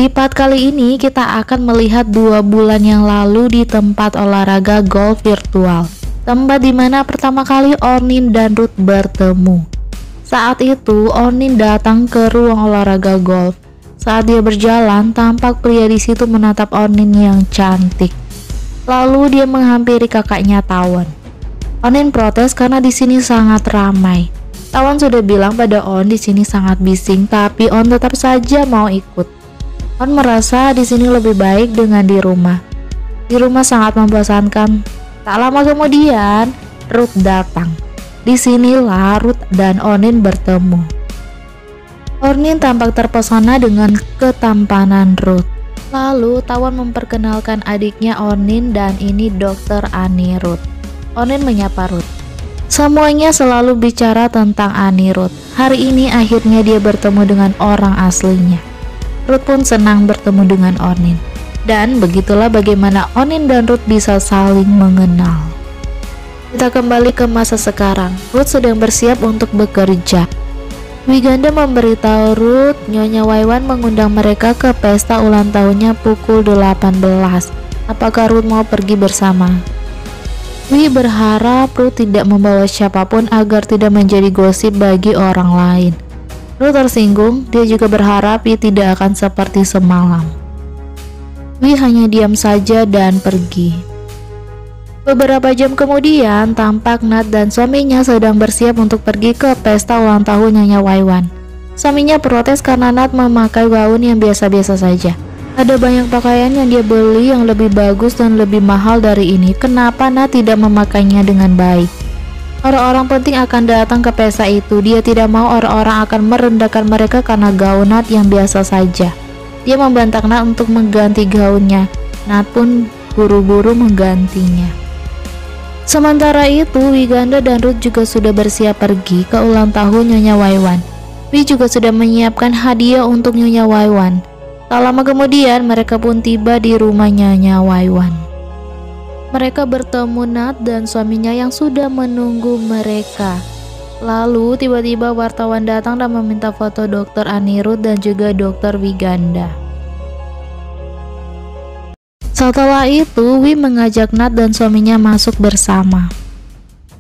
Di part kali ini kita akan melihat 2 bulan yang lalu di tempat olahraga golf virtual, tempat dimana pertama kali Onin dan Ruth bertemu. Saat itu Onin datang ke ruang olahraga golf. Saat dia berjalan, tampak pria di situ menatap Onin yang cantik. Lalu dia menghampiri kakaknya Tawan. Onin protes karena di sini sangat ramai. Tawan sudah bilang pada On di sini sangat bising, tapi On tetap saja mau ikut. On merasa di sini lebih baik dengan di rumah. Di rumah sangat membosankan. Tak lama kemudian, Ruth datang. Disinilah Ruth dan Onin bertemu. Onin tampak terpesona dengan ketampanan Ruth. Lalu Tawan memperkenalkan adiknya Onin dan ini Dr. Anirudh. Onin menyapa Ruth. Semuanya selalu bicara tentang Anirudh. Hari ini akhirnya dia bertemu dengan orang aslinya. Ruth pun senang bertemu dengan Onin. Dan begitulah bagaimana Onin dan Ruth bisa saling mengenal. Kita kembali ke masa sekarang. Ruth sedang bersiap untuk bekerja. Wiganda memberitahu Ruth Nyonya Waiwan mengundang mereka ke pesta ulang tahunnya pukul 18. Apakah Ruth mau pergi bersama? Wi berharap Ruth tidak membawa siapapun agar tidak menjadi gosip bagi orang lain. Ruth tersinggung, dia juga berharap Wi tidak akan seperti semalam. Wi hanya diam saja dan pergi. Beberapa jam kemudian, tampak Nat dan suaminya sedang bersiap untuk pergi ke pesta ulang tahun Nyonya Waiwan. Suaminya protes karena Nat memakai gaun yang biasa-biasa saja. Ada banyak pakaian yang dia beli yang lebih bagus dan lebih mahal dari ini. Kenapa Nat tidak memakainya dengan baik? Orang-orang penting akan datang ke pesta itu. Dia tidak mau orang-orang akan merendahkan mereka karena gaun Nat yang biasa saja. Dia membentak Nat untuk mengganti gaunnya. Nat pun buru-buru menggantinya. Sementara itu, Wiganda dan Ruth juga sudah bersiap pergi ke ulang tahun Nyonya Waiwan. Wi juga sudah menyiapkan hadiah untuk Nyonya Waiwan. Tak lama kemudian, mereka pun tiba di rumah Nyonya Waiwan. Mereka bertemu Nat dan suaminya yang sudah menunggu mereka. Lalu tiba-tiba wartawan datang dan meminta foto Dr. Anirudh dan juga Dr. Wiganda. Setelah itu, Wi mengajak Nat dan suaminya masuk bersama.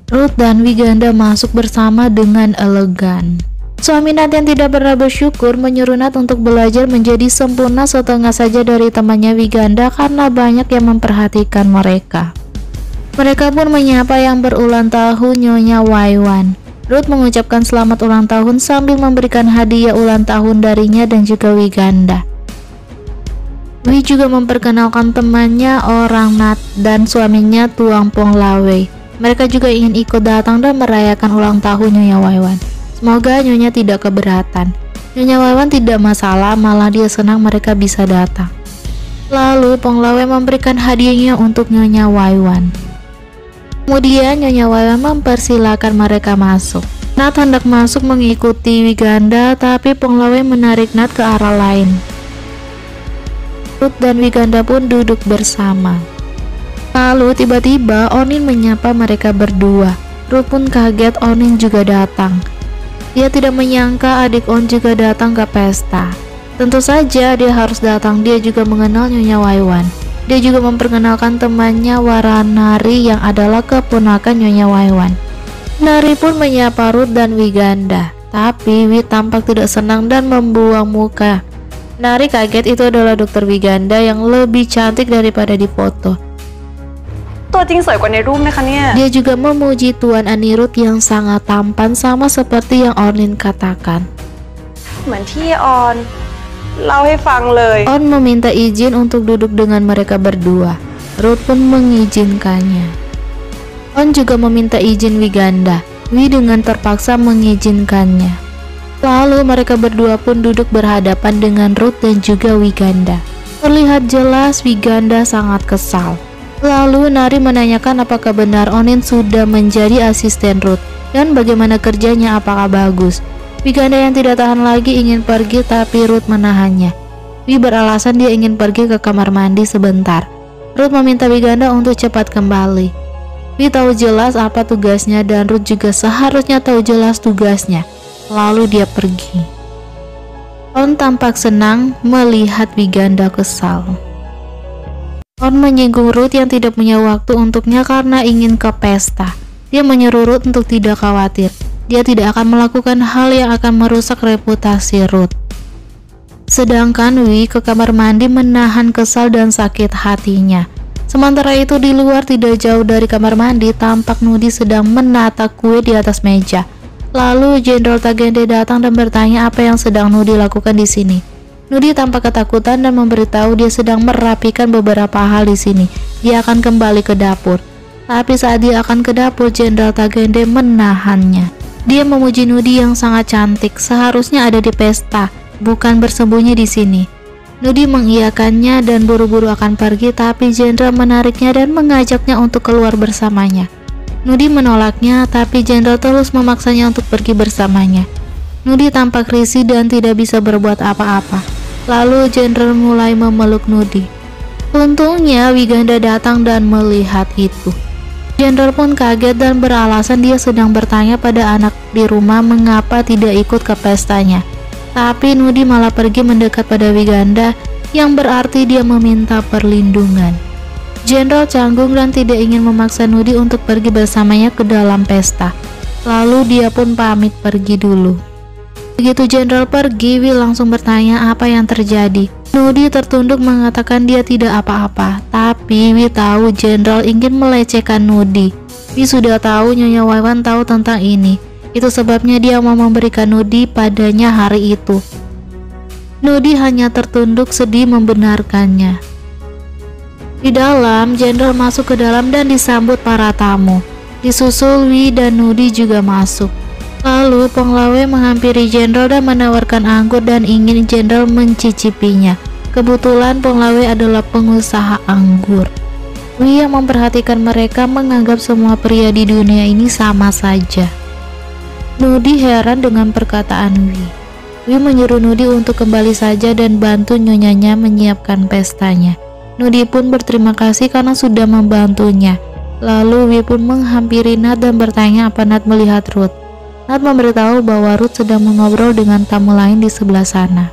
Ruth dan Wiganda masuk bersama dengan elegan. Suami Nat yang tidak pernah bersyukur menyuruh Nat untuk belajar menjadi sempurna setengah saja dari temannya Wiganda karena banyak yang memperhatikan mereka. Mereka pun menyapa yang berulang tahun Nyonya Waiwan. Ruth mengucapkan selamat ulang tahun sambil memberikan hadiah ulang tahun darinya dan juga Wiganda. Wi juga memperkenalkan temannya orang Nat dan suaminya Tuang Ponglawe. Mereka juga ingin ikut datang dan merayakan ulang tahun Nyonya Waiwan. Semoga Nyonya tidak keberatan. Nyonya Waiwan tidak masalah, malah dia senang mereka bisa datang. Lalu Ponglawe memberikan hadiahnya untuk Nyonya Waiwan. Kemudian Nyonya Waiwan mempersilahkan mereka masuk. Nat hendak masuk mengikuti Wiganda, tapi Ponglawe menarik Nat ke arah lain. Ruth dan Wiganda pun duduk bersama. Lalu tiba-tiba Onin menyapa mereka berdua. Ruth pun kaget Onin juga datang. Dia tidak menyangka adik On juga datang ke pesta. Tentu saja dia harus datang, dia juga mengenal Nyonya Waiwan. Dia juga memperkenalkan temannya Waranari yang adalah keponakan Nyonya Waiwan. Nari pun menyapa Ruth dan Wiganda, tapi Wi tampak tidak senang dan membuang muka. Nari kaget itu adalah Dr. Wiganda yang lebih cantik daripada di foto. Dia juga memuji Tuan Anirudh yang sangat tampan sama seperti yang Onin katakan. On meminta izin untuk duduk dengan mereka berdua. Ruth pun mengizinkannya. On juga meminta izin Wiganda. Wi dengan terpaksa mengizinkannya. Lalu mereka berdua pun duduk berhadapan dengan Ruth dan juga Wiganda. Terlihat jelas Wiganda sangat kesal. Lalu Nari menanyakan apakah benar Onin sudah menjadi asisten Ruth dan bagaimana kerjanya, apakah bagus. Wiganda yang tidak tahan lagi ingin pergi tapi Ruth menahannya. Wi beralasan dia ingin pergi ke kamar mandi sebentar. Ruth meminta Wiganda untuk cepat kembali. Wi tahu jelas apa tugasnya dan Ruth juga seharusnya tahu jelas tugasnya. Lalu dia pergi. On tampak senang melihat Wiganda kesal. On menyinggung Ruth yang tidak punya waktu untuknya karena ingin ke pesta. Dia menyuruh Ruth untuk tidak khawatir. Dia tidak akan melakukan hal yang akan merusak reputasi Ruth. Sedangkan Wi ke kamar mandi menahan kesal dan sakit hatinya. Sementara itu di luar tidak jauh dari kamar mandi tampak Nudi sedang menata kue di atas meja. Lalu Jenderal Tagende datang dan bertanya apa yang sedang Nudi lakukan di sini. Nudi tampak ketakutan dan memberitahu dia sedang merapikan beberapa hal di sini. Dia akan kembali ke dapur. Tapi saat dia akan ke dapur, Jenderal Tagende menahannya. Dia memuji Nudi yang sangat cantik, seharusnya ada di pesta, bukan bersembunyi di sini. Nudi mengiyakannya dan buru-buru akan pergi, tapi Jenderal menariknya dan mengajaknya untuk keluar bersamanya. Nudi menolaknya, tapi Jenderal terus memaksanya untuk pergi bersamanya. Nudi tampak risih dan tidak bisa berbuat apa-apa. Lalu Jenderal mulai memeluk Nudi. Untungnya Wiganda datang dan melihat itu. Jenderal pun kaget dan beralasan dia sedang bertanya pada anak di rumah mengapa tidak ikut ke pestanya. Tapi Nudi malah pergi mendekat pada Wiganda, yang berarti dia meminta perlindungan. Jenderal canggung dan tidak ingin memaksa Nudi untuk pergi bersamanya ke dalam pesta. Lalu dia pun pamit pergi dulu. Begitu Jenderal pergi, Wi langsung bertanya apa yang terjadi. Nudi tertunduk mengatakan dia tidak apa-apa, tapi Wi tahu Jenderal ingin melecehkan Nudi. Wi sudah tahu Nyonya Wawan tahu tentang ini. Itu sebabnya dia mau memberikan Nudi padanya hari itu. Nudi hanya tertunduk sedih membenarkannya. Di dalam, Jenderal masuk ke dalam dan disambut para tamu. Disusul Wi dan Nudi juga masuk. Lalu Penglawe menghampiri Jenderal dan menawarkan anggur dan ingin Jenderal mencicipinya. Kebetulan Penglawe adalah pengusaha anggur. Wi yang memperhatikan mereka menganggap semua pria di dunia ini sama saja. Nudi heran dengan perkataan Wi. Wi menyuruh Nudi untuk kembali saja dan bantu nyonyanya menyiapkan pestanya. Nudi pun berterima kasih karena sudah membantunya. Lalu Wi pun menghampiri Nat dan bertanya apa Nat melihat Ruth. Nat memberitahu bahwa Ruth sedang mengobrol dengan tamu lain di sebelah sana.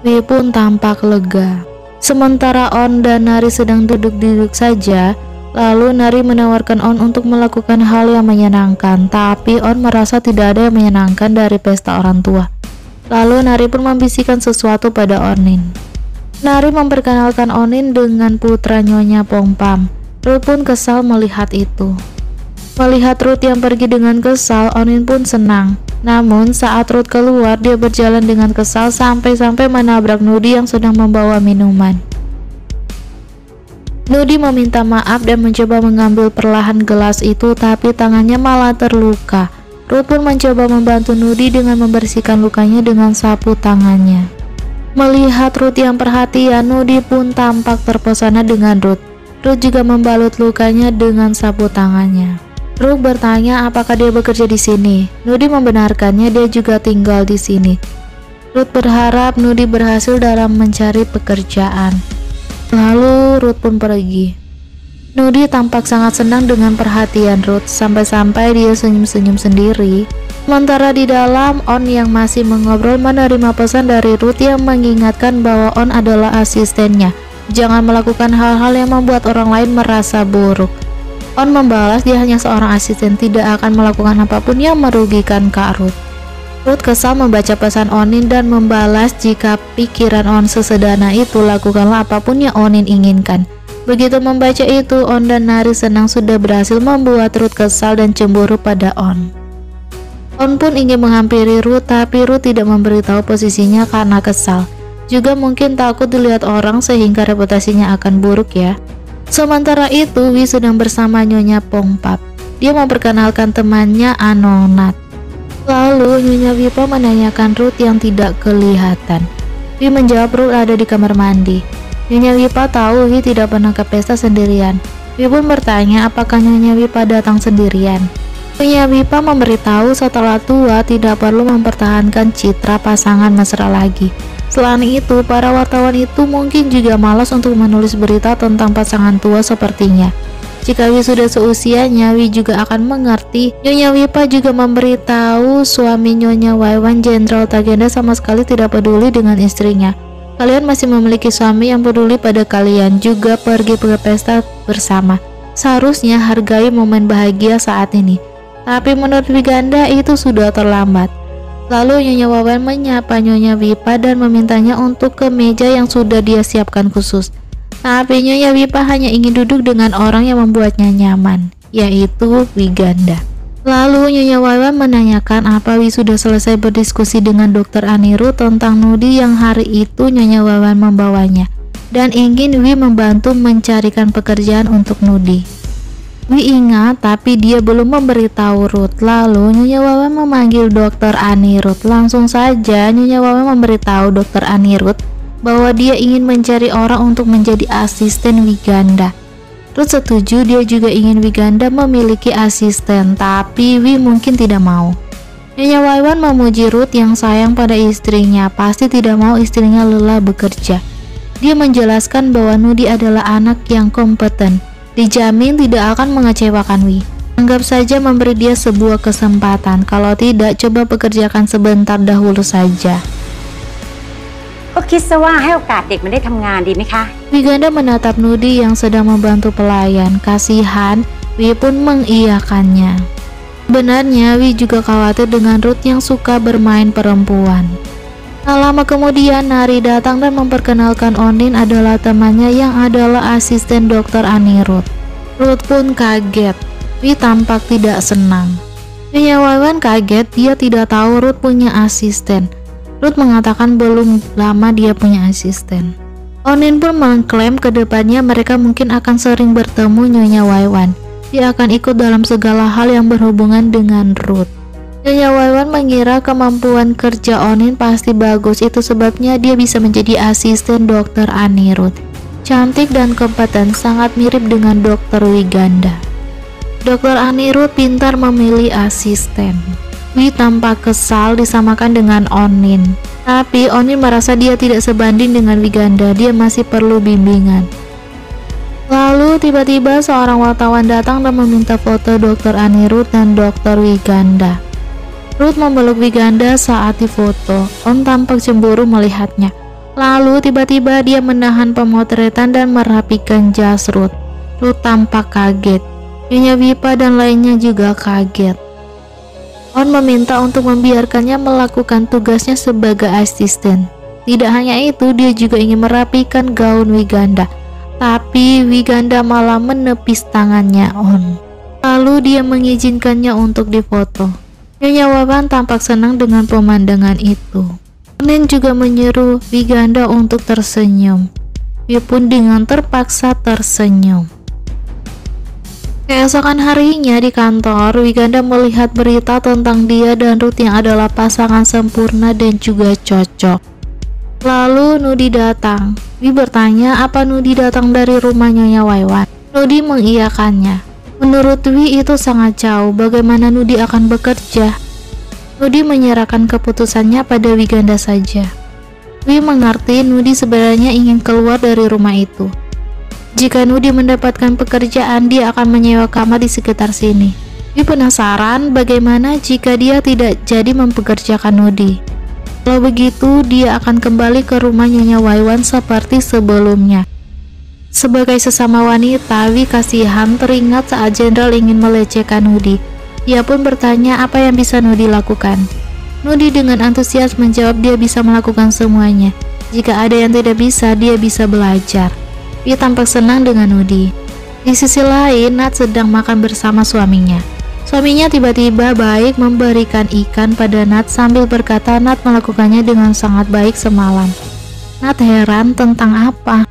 Wi pun tampak lega. Sementara On dan Nari sedang duduk-duduk saja, lalu Nari menawarkan On untuk melakukan hal yang menyenangkan, tapi On merasa tidak ada yang menyenangkan dari pesta orang tua. Lalu Nari pun membisikkan sesuatu pada Onin. Nari memperkenalkan Onin dengan putra Nyonya Pongpam. Ruth pun kesal melihat itu. Melihat Ruth yang pergi dengan kesal, Onin pun senang. Namun saat Ruth keluar, dia berjalan dengan kesal sampai-sampai menabrak Nudi yang sedang membawa minuman. Nudi meminta maaf dan mencoba mengambil perlahan gelas itu, tapi tangannya malah terluka. Ruth pun mencoba membantu Nudi dengan membersihkan lukanya dengan sapu tangannya. Melihat Ruth yang perhatian, Nudi pun tampak terpesona dengan Ruth. Ruth juga membalut lukanya dengan sapu tangannya. Ruth bertanya apakah dia bekerja di sini. Nudi membenarkannya dia juga tinggal di sini. Ruth berharap Nudi berhasil dalam mencari pekerjaan. Lalu Ruth pun pergi. Nudi tampak sangat senang dengan perhatian Ruth, sampai-sampai dia senyum-senyum sendiri. Sementara di dalam, On yang masih mengobrol menerima pesan dari Ruth yang mengingatkan bahwa On adalah asistennya. Jangan melakukan hal-hal yang membuat orang lain merasa buruk. On membalas dia hanya seorang asisten, tidak akan melakukan apapun yang merugikan Kak Ruth. Ruth kesal membaca pesan Onin dan membalas jika pikiran On sesederhana itu, lakukanlah apapun yang Onin inginkan. Begitu membaca itu, On dan Nari senang sudah berhasil membuat Ruth kesal dan cemburu pada On. On pun ingin menghampiri Ruth, tapi Ruth tidak memberitahu posisinya karena kesal. Juga mungkin takut dilihat orang sehingga reputasinya akan buruk ya. Sementara itu, Wi sedang bersama Nyonya Pongpap. Dia memperkenalkan temannya Anonat. Lalu Nyonya Wipa menanyakan Ruth yang tidak kelihatan. Wi menjawab Ruth ada di kamar mandi. Nyonya Wipa tahu Wi tidak pernah ke pesta sendirian. Wi pun bertanya apakah Nyonya Wipa datang sendirian. Nyonya Wipa memberitahu setelah tua tidak perlu mempertahankan citra pasangan mesra lagi. Selain itu, para wartawan itu mungkin juga malas untuk menulis berita tentang pasangan tua sepertinya. Jika Wi sudah seusianya, Wi juga akan mengerti. Nyonya Wipa juga memberitahu suami Nyonya Waiwan, Jenderal Tagenda, sama sekali tidak peduli dengan istrinya. Kalian masih memiliki suami yang peduli pada kalian, juga pergi ke pesta bersama. Seharusnya hargai momen bahagia saat ini. Tapi menurut Wiganda itu sudah terlambat. Lalu Nyonya Waiwan menyapa Nyonya Wipa dan memintanya untuk ke meja yang sudah dia siapkan khusus. Tapi Nyonya Wipa hanya ingin duduk dengan orang yang membuatnya nyaman, yaitu Wiganda. Lalu Nyonya Waiwan menanyakan apa Wi sudah selesai berdiskusi dengan Dr. Anirudh tentang Nudi yang hari itu Nyonya Waiwan membawanya, dan ingin Wi membantu mencarikan pekerjaan untuk Nudi. Wi ingat, tapi dia belum memberitahu Ruth. Lalu Nyonya Waiwan memanggil Dr. Anirudh. Langsung saja Nyonya Waiwan memberitahu Dr. Anirudh bahwa dia ingin mencari orang untuk menjadi asisten Wiganda. Ruth setuju, dia juga ingin Wiganda memiliki asisten, tapi Wi mungkin tidak mau. Nyonya Waiwan memuji Ruth yang sayang pada istrinya, pasti tidak mau istrinya lelah bekerja. Dia menjelaskan bahwa Nudi adalah anak yang kompeten, dijamin tidak akan mengecewakan Wi. Anggap saja memberi dia sebuah kesempatan, kalau tidak coba pekerjakan sebentar dahulu saja. ก็คิดซะว่าให้โอกาสเด็กมันได้ทำงานดีไหมคะ Wiganda menatap Nudi yang sedang membantu pelayan. Kasihan, Wi pun mengiyakannya. Benarnya Wi juga khawatir dengan Ruth yang suka bermain perempuan. Tak lama kemudian Nari datang dan memperkenalkan Onin adalah temannya yang adalah asisten Dr. Anirudh. Ruth pun kaget. Wi tampak tidak senang. Nyonya Waiwan kaget, dia tidak tahu Ruth punya asisten. Ruth mengatakan belum lama dia punya asisten. Onin pun mengklaim ke depannya mereka mungkin akan sering bertemu Nyonya Waiwan. Dia akan ikut dalam segala hal yang berhubungan dengan Ruth. Nyonya Waiwan mengira kemampuan kerja Onin pasti bagus, itu sebabnya dia bisa menjadi asisten Dr. Anirudh. Cantik dan kompeten, sangat mirip dengan Dr. Wiganda. Dr. Anirudh pintar memilih asisten. Wi tampak kesal disamakan dengan Onin. Tapi Onin merasa dia tidak sebanding dengan Wiganda, dia masih perlu bimbingan. Lalu tiba-tiba seorang wartawan datang dan meminta foto Dr. Anirudh dan Dr. Wiganda. Ruth memeluk Wiganda saat difoto. On tampak cemburu melihatnya. Lalu tiba-tiba dia menahan pemotretan dan merapikan jas Ruth. Ruth tampak kaget. Nyonya Wipa dan lainnya juga kaget. On meminta untuk membiarkannya melakukan tugasnya sebagai asisten. Tidak hanya itu, dia juga ingin merapikan gaun Wiganda. Tapi Wiganda malah menepis tangannya On. Lalu dia mengizinkannya untuk difoto. Nyonya Waiwan tampak senang dengan pemandangan itu. Onin juga menyeru Wiganda untuk tersenyum. Dia pun dengan terpaksa tersenyum. Keesokan harinya di kantor, Wiganda melihat berita tentang dia dan Ruth yang adalah pasangan sempurna dan juga cocok. Lalu Nudi datang. Wi bertanya apa Nudi datang dari rumah Nyonya Waiwan. Nudi mengiyakannya. Menurut Wi itu sangat jauh, bagaimana Nudi akan bekerja? Nudi menyerahkan keputusannya pada Wiganda saja. Wi mengerti Nudi sebenarnya ingin keluar dari rumah itu. Jika Nudi mendapatkan pekerjaan, dia akan menyewa kamar di sekitar sini. Wi penasaran bagaimana jika dia tidak jadi mempekerjakan Nudi. Kalau begitu, dia akan kembali ke rumah Nyonya Waiwan seperti sebelumnya. Sebagai sesama wanita, Wi kasihan teringat saat Jenderal ingin melecehkan Nudi. Dia pun bertanya apa yang bisa Nudi lakukan. Nudi dengan antusias menjawab dia bisa melakukan semuanya. Jika ada yang tidak bisa, dia bisa belajar. Wi tampak senang dengan Nudi. Di sisi lain, Nat sedang makan bersama suaminya. Suaminya tiba-tiba baik memberikan ikan pada Nat sambil berkata Nat melakukannya dengan sangat baik semalam. Nat heran tentang apa.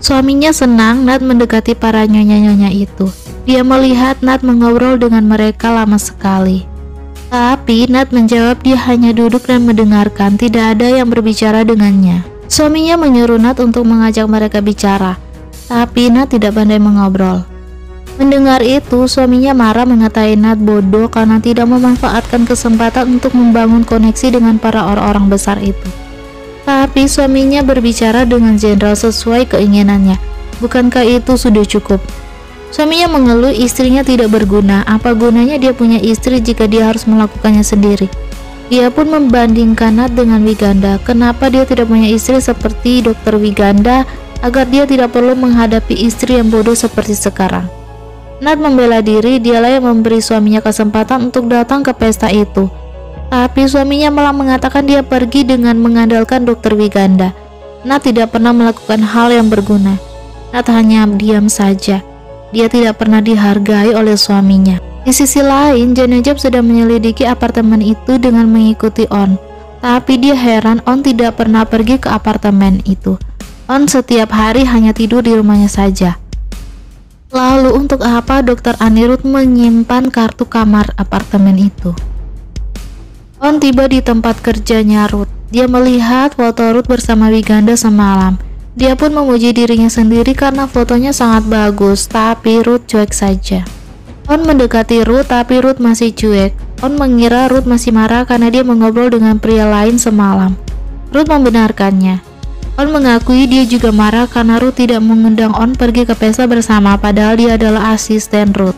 Suaminya senang Nat mendekati para nyonya-nyonya itu. Dia melihat Nat mengobrol dengan mereka lama sekali. Tapi Nat menjawab dia hanya duduk dan mendengarkan, tidak ada yang berbicara dengannya. Suaminya menyuruh Nat untuk mengajak mereka bicara, tapi Nat tidak pandai mengobrol. Mendengar itu, suaminya marah mengatai Nat bodoh karena tidak memanfaatkan kesempatan untuk membangun koneksi dengan para orang-orang besar itu. Tapi suaminya berbicara dengan jenderal sesuai keinginannya. Bukankah itu sudah cukup? Suaminya mengeluh istrinya tidak berguna. Apa gunanya dia punya istri jika dia harus melakukannya sendiri? Dia pun membandingkan Nat dengan Wiganda. Kenapa dia tidak punya istri seperti Dokter Wiganda agar dia tidak perlu menghadapi istri yang bodoh seperti sekarang? Nat membela diri, dialah yang memberi suaminya kesempatan untuk datang ke pesta itu. Tapi suaminya malah mengatakan dia pergi dengan mengandalkan Dokter Wiganda. Nat tidak pernah melakukan hal yang berguna. Nat hanya diam saja. Dia tidak pernah dihargai oleh suaminya. Di sisi lain, Janajab sedang menyelidiki apartemen itu dengan mengikuti On. Tapi dia heran On tidak pernah pergi ke apartemen itu. On setiap hari hanya tidur di rumahnya saja. Lalu untuk apa Dr. Anirudh menyimpan kartu kamar apartemen itu? On tiba di tempat kerjanya Ruth. Dia melihat foto Ruth bersama Wiganda semalam. Dia pun memuji dirinya sendiri karena fotonya sangat bagus, tapi Ruth cuek saja. On mendekati Ruth, tapi Ruth masih cuek. On mengira Ruth masih marah karena dia mengobrol dengan pria lain semalam. Ruth membenarkannya. On mengakui dia juga marah karena Ruth tidak mengundang On pergi ke pesta bersama, padahal dia adalah asisten Ruth.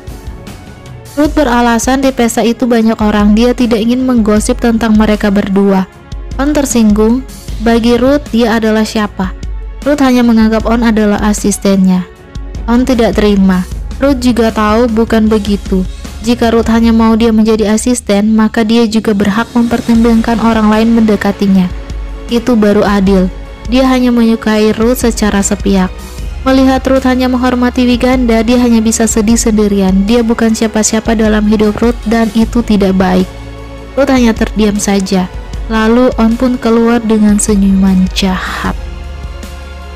Ruth beralasan di pesta itu banyak orang, dia tidak ingin menggosip tentang mereka berdua. On tersinggung, bagi Ruth dia adalah siapa? Ruth hanya menganggap On adalah asistennya. On tidak terima. Ruth juga tahu bukan begitu. Jika Ruth hanya mau dia menjadi asisten, maka dia juga berhak mempertimbangkan orang lain mendekatinya. Itu baru adil. Dia hanya menyukai Ruth secara sepihak. Melihat Ruth hanya menghormati Wiganda, dia hanya bisa sedih sendirian. Dia bukan siapa-siapa dalam hidup Ruth dan itu tidak baik. Ruth hanya terdiam saja. Lalu On pun keluar dengan senyuman jahat.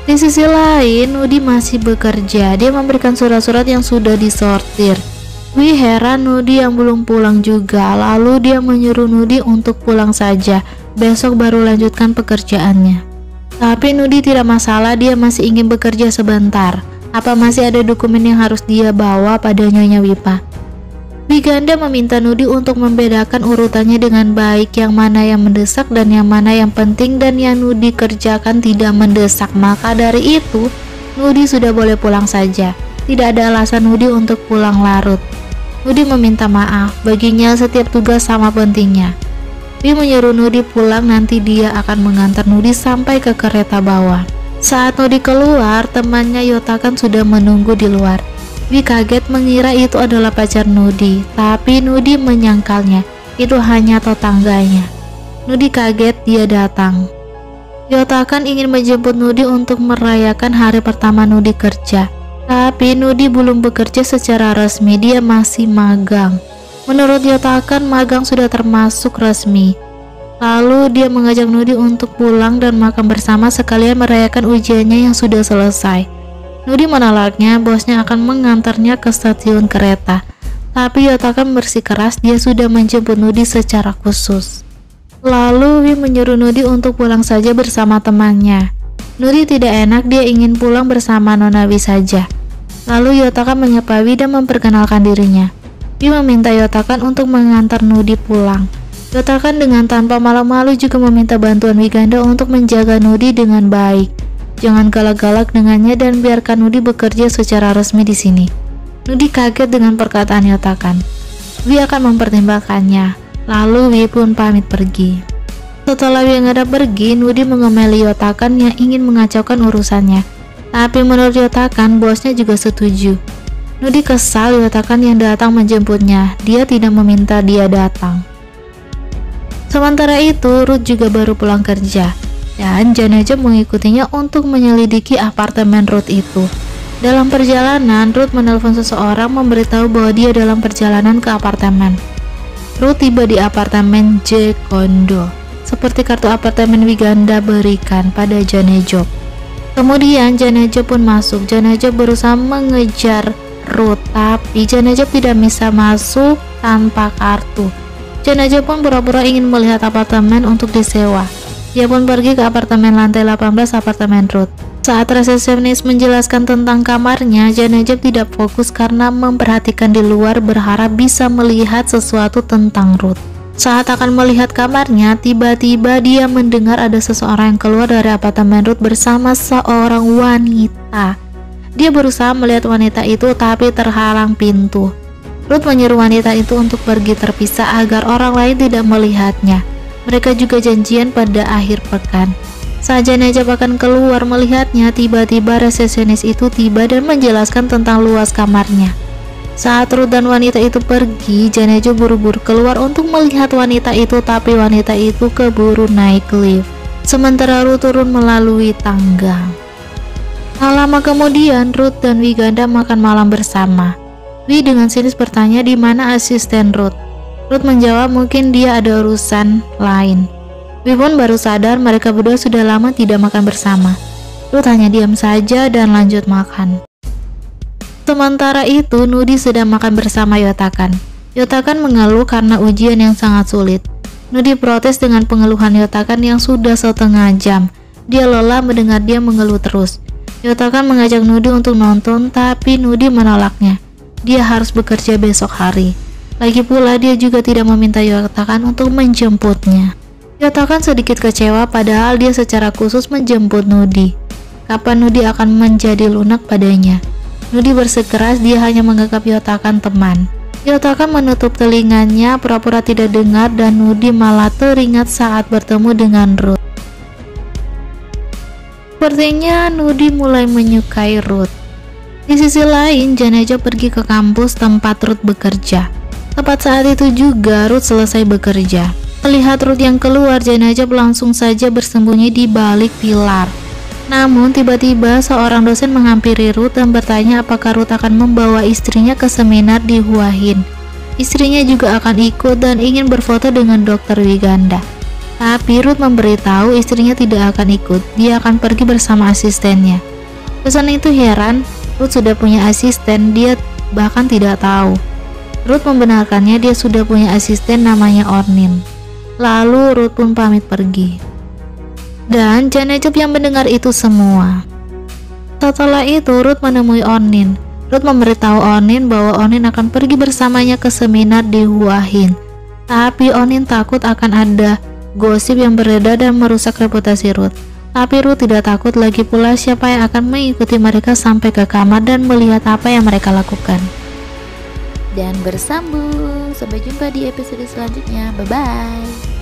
Di sisi lain, Nudi masih bekerja. Dia memberikan surat-surat yang sudah disortir. Wi heran Nudi yang belum pulang juga. Lalu dia menyuruh Nudi untuk pulang saja. Besok baru lanjutkan pekerjaannya. Tapi Nudi tidak masalah, dia masih ingin bekerja sebentar. Apa masih ada dokumen yang harus dia bawa pada Nyonya Wipa? Wiganda meminta Nudi untuk membedakan urutannya dengan baik, yang mana yang mendesak dan yang mana yang penting, dan yang Nudi kerjakan tidak mendesak. Maka dari itu, Nudi sudah boleh pulang saja. Tidak ada alasan Nudi untuk pulang larut. Nudi meminta maaf, baginya setiap tugas sama pentingnya. Wi menyuruh Nudi pulang, nanti dia akan mengantar Nudi sampai ke kereta bawah. Saat Nudi keluar, temannya Yotakan sudah menunggu di luar. Wi kaget mengira itu adalah pacar Nudi, tapi Nudi menyangkalnya itu hanya tetangganya. Nudi kaget dia datang. Yotakan ingin menjemput Nudi untuk merayakan hari pertama Nudi kerja, tapi Nudi belum bekerja secara resmi, dia masih magang. Menurut Yotakan, magang sudah termasuk resmi. Lalu dia mengajak Nudi untuk pulang dan makan bersama sekalian merayakan ujiannya yang sudah selesai. Nudi menolaknya, bosnya akan mengantarnya ke stasiun kereta. Tapi Yotakan bersikeras dia sudah menjemput Nudi secara khusus. Lalu Wi menyuruh Nudi untuk pulang saja bersama temannya. Nudi tidak enak, dia ingin pulang bersama Nona Wi saja. Lalu Yotakan menyapa Wi dan memperkenalkan dirinya. Wi meminta Yotakan untuk mengantar Nudi pulang. Yotakan dengan tanpa malu-malu juga meminta bantuan Wiganda untuk menjaga Nudi dengan baik. Jangan galak-galak dengannya dan biarkan Nudi bekerja secara resmi di sini. Nudi kaget dengan perkataan Yotakan. Wi akan mempertimbangkannya. Lalu Wi pun pamit pergi. Setelah Wi menghadap pergi, Nudi mengemeli Yotakan yang ingin mengacaukan urusannya. Tapi menurut Yotakan, bosnya juga setuju. Nudi kesal Yotakan yang datang menjemputnya. Dia tidak meminta dia datang. Sementara itu, Ruth juga baru pulang kerja. Dan Janajab mengikutinya untuk menyelidiki apartemen Ruth itu. Dalam perjalanan, Ruth menelpon seseorang memberitahu bahwa dia dalam perjalanan ke apartemen. Ruth tiba di apartemen J Kondo, seperti kartu apartemen Wiganda berikan pada Janajab. Kemudian Janajab pun masuk. Janajab berusaha mengejar Ruth, tapi Janajab tidak bisa masuk tanpa kartu. Janajab pun pura-pura ingin melihat apartemen untuk disewa. Dia pun pergi ke apartemen lantai 18 apartemen Ruth. Saat resepsionis menjelaskan tentang kamarnya, Janajab tidak fokus karena memperhatikan di luar berharap bisa melihat sesuatu tentang Ruth. Saat akan melihat kamarnya, tiba-tiba dia mendengar ada seseorang yang keluar dari apartemen Ruth bersama seorang wanita. Dia berusaha melihat wanita itu tapi terhalang pintu. Ruth menyuruh wanita itu untuk pergi terpisah agar orang lain tidak melihatnya. Mereka juga janjian pada akhir pekan. Saat Janajab akan keluar melihatnya, tiba-tiba resepsionis itu tiba dan menjelaskan tentang luas kamarnya. Saat Ruth dan wanita itu pergi, Janajab buru-buru keluar untuk melihat wanita itu, tapi wanita itu keburu naik lift. Sementara Ruth turun melalui tangga. Tak lama kemudian, Ruth dan Wiganda makan malam bersama. Wi dengan sinis bertanya di mana asisten Ruth. Ruth menjawab mungkin dia ada urusan lain. Wi pun baru sadar mereka berdua sudah lama tidak makan bersama. Ruth hanya diam saja dan lanjut makan. Sementara itu, Nudi sedang makan bersama Yotakan. Yotakan mengeluh karena ujian yang sangat sulit. Nudi protes dengan pengeluhan Yotakan yang sudah setengah jam. Dia lelah mendengar dia mengeluh terus. Yotakan mengajak Nudi untuk nonton, tapi Nudi menolaknya. Dia harus bekerja besok hari. Lagi pula dia juga tidak meminta Yotakan untuk menjemputnya. Yotakan sedikit kecewa padahal dia secara khusus menjemput Nudi. Kapan Nudi akan menjadi lunak padanya? Nudi bersikeras dia hanya menganggap Yotakan teman. Yotakan menutup telinganya pura-pura tidak dengar dan Nudi malah teringat saat bertemu dengan Ruth. Sepertinya Nudi mulai menyukai Ruth. Di sisi lain, Janajab pergi ke kampus tempat Ruth bekerja. Tepat saat itu juga Ruth selesai bekerja. Melihat Ruth yang keluar, Janajab langsung saja bersembunyi di balik pilar. Namun tiba-tiba seorang dosen menghampiri Ruth dan bertanya apakah Ruth akan membawa istrinya ke seminar di Hua Hin. Istrinya juga akan ikut dan ingin berfoto dengan Dr. Wiganda. Tapi Ruth memberitahu istrinya tidak akan ikut, dia akan pergi bersama asistennya. Dosen itu heran, Ruth sudah punya asisten, dia bahkan tidak tahu. Ruth membenarkannya dia sudah punya asisten namanya Ornin. Lalu Ruth pun pamit pergi. Dan Janajab yang mendengar itu semua. Setelah itu Ruth menemui Ornin. Ruth memberitahu Ornin bahwa Ornin akan pergi bersamanya ke seminar di Hua Hin. Tapi Ornin takut akan ada gosip yang beredar dan merusak reputasi Ruth. Tapi Ruth tidak takut, lagi pula siapa yang akan mengikuti mereka sampai ke kamar dan melihat apa yang mereka lakukan. Dan bersambung. Sampai jumpa di episode selanjutnya. Bye-bye.